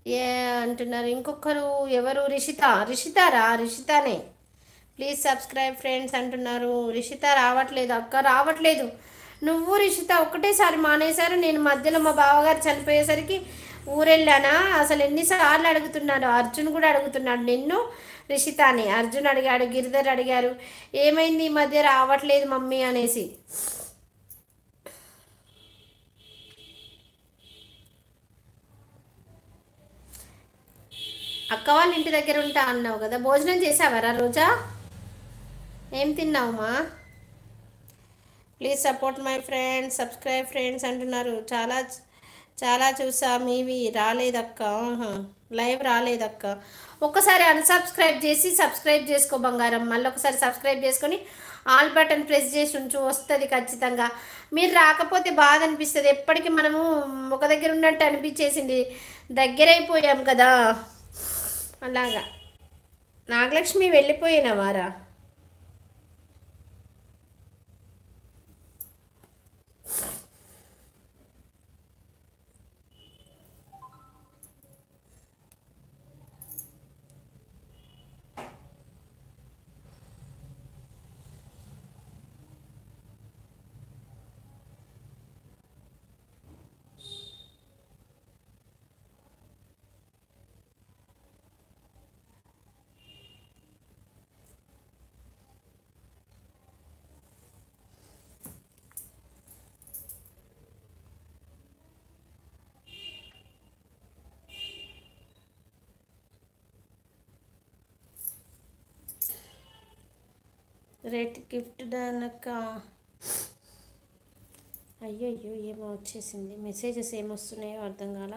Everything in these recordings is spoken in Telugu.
ఏ అంటున్నారు ఇంకొకరు ఎవరు, రిషితానే. ప్లీజ్ సబ్స్క్రైబ్ ఫ్రెండ్స్ అంటున్నారు. రిషిత రావట్లేదు, అక్క రావట్లేదు. నువ్వు రిషిత ఒకటేసారి మానేశారు. నేను మధ్యలో మా బావగారు చనిపోయేసరికి ఊరెళ్ళానా. అసలు ఎన్నిసార్లు అడుగుతున్నాడు, అర్జున్ కూడా అడుగుతున్నాడు నిన్ను రిషితాని. అర్జున్ అడిగాడు, గిరిధర్ అడిగారు, ఏమైంది ఈ మధ్య రావట్లేదు మమ్మీ అనేసి. అక్క వాళ్ళ ఇంటి దగ్గర ఉంటా అన్నావు కదా, భోజనం చేసావరా రోజా? ఏం తిన్నావుమా? Please support my friends, subscribe friends అంటున్నారు. చాలా చాలా చూసా, మీవి రాలేదక్క. లైవ్ రాలేదక్క. ఒక్కసారి అన్సబ్స్క్రైబ్ చేసి సబ్స్క్రైబ్ చేసుకో బంగారం. మళ్ళీ ఒకసారి సబ్స్క్రైబ్ చేసుకొని ఆల్ బటన్ ప్రెస్ చేసి ఉంచు, వస్తుంది ఖచ్చితంగా. మీరు రాకపోతే బాధ అనిపిస్తుంది. ఎప్పటికీ మనము ఒక దగ్గర ఉన్నట్టు అనిపించేసింది, దగ్గరైపోయాం కదా. అలాగా. నాగలక్ష్మి వెళ్ళిపోయినవారా? రేట్ గిఫ్ట్ దానక్క. అయ్యో అయ్యో, ఏమో వచ్చేసింది. మెసేజెస్ ఏమొస్తున్నాయో అర్థం కాల.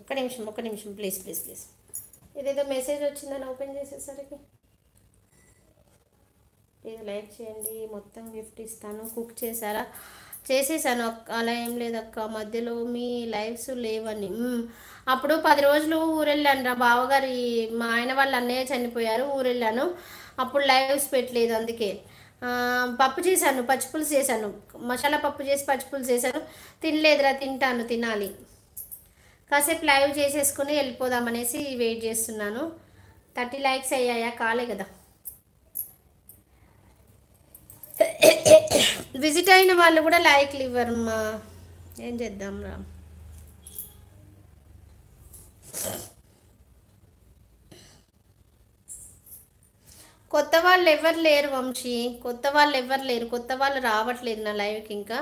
ఒక్క నిమిషం ప్లీజ్ ప్లీజ్ ప్లీజ్. ఇదేదో మెసేజ్ వచ్చిందని ఓపెన్ చేసేసరికి. ప్లీజ్ లైక్ చేయండి. మొత్తం గిఫ్ట్ ఇస్తాను. కుక్ చేశారా? చేసేసాను అక్క. అలా ఏం లేదక్క, మధ్యలో మీ లైవ్స్ లేవని. అప్పుడు 10 రోజులు ఊరెళ్ళాను రా బావగారి, మా ఆయన వాళ్ళ అన్నయ్య చనిపోయారు, ఊరెళ్ళాను. అప్పుడు లైవ్స్ పెట్టలేదు, అందుకే. పప్పు చేశాను, పచ్చిపులుసు చేశాను. మసాలా పప్పు చేసి పచ్చిపులుసు చేశాను. తినలేదురా, తింటాను, తినాలి. కాసేపు లైవ్ చేసేసుకుని వెళ్ళిపోదామనేసి వెయిట్ చేస్తున్నాను. 30 లైక్స్ అయ్యాయా? కాలే కదా. విజిట్ అయిన వాళ్ళు కూడా లైక్లు ఇవ్వరమ్మా, ఏం చేద్దాం రా. కొత్త వాళ్ళు ఎవరు లేరు వంశీ, కొత్త వాళ్ళు ఎవరు లేరు. కొత్త వాళ్ళు రావట్లేదు నా లైవ్కి ఇంకా.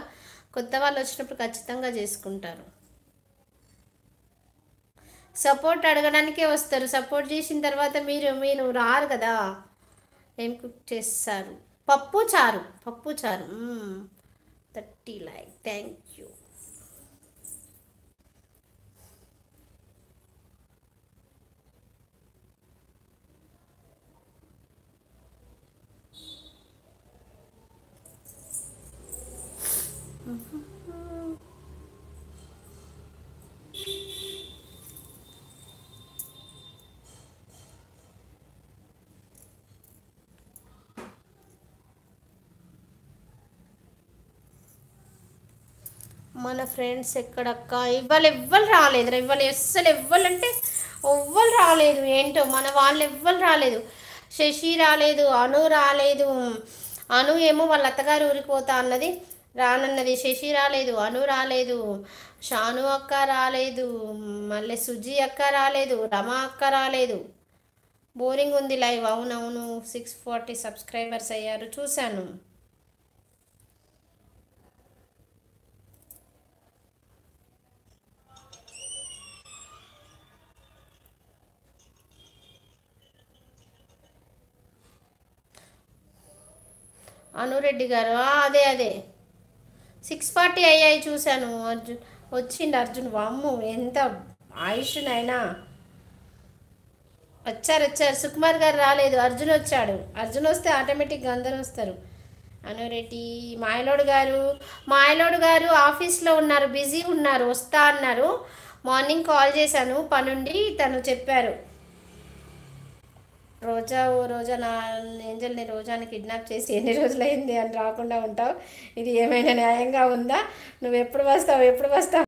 కొత్త వాళ్ళు వచ్చినప్పుడు ఖచ్చితంగా చేసుకుంటారు. సపోర్ట్ అడగడానికే వస్తారు. సపోర్ట్ చేసిన తర్వాత మీరు మీరు రారు కదా. ఏం కుక్ చేస్తారు? పప్పు చారు. 30 లైక్, థ్యాంక్ యూ. మన ఫ్రెండ్స్ ఎక్కడక్క? ఇవాళ ఎవ్వరు రాలేదురా. ఇవాళ అస్సలు ఎవ్వరంటే ఎవ్వరు రాలేదు. ఏంటో మన వాళ్ళు ఎవ్వరు రాలేదు. శశి రాలేదు, అను రాలేదు. అను ఏమో వాళ్ళ అత్తగారు ఊరికి పోతా అన్నది, రానన్నది. శశి రాలేదు, అను రాలేదు, షాను అక్క రాలేదు, మళ్ళీ సుజీ అక్క రాలేదు, రమా అక్క రాలేదు. బోరింగ్ ఉంది లైవ్. అవునవును, 640 సబ్స్క్రైబర్స్ అయ్యారు, చూశాను. అనురెడ్డి గారు, అదే అదే 640 అయ్యాయి, చూశాను. అర్జున్ వచ్చిండు. అర్జున్ వామ్ము ఎంత ఆయుష్నైనా. వచ్చారు. సుకుమార్ గారు రాలేదు, అర్జున్ వచ్చాడు. అర్జున్ వస్తే ఆటోమేటిక్గా అందరూ వస్తారు. అనురెడ్డి, మాయలోడు గారు ఆఫీస్లో ఉన్నారు, బిజీ ఉన్నారు, వస్తా అన్నారు. మార్నింగ్ కాల్ చేశాను పనుండి, తను చెప్పారు. రోజా నా ఏంజల్ని రోజాని కిడ్నాప్ చేసి ఎన్ని రోజులైంది అని రాకుండా ఉంటావు. ఇది ఏమైనా న్యాయంగా ఉందా? నువ్వు ఎప్పుడు వస్తావు?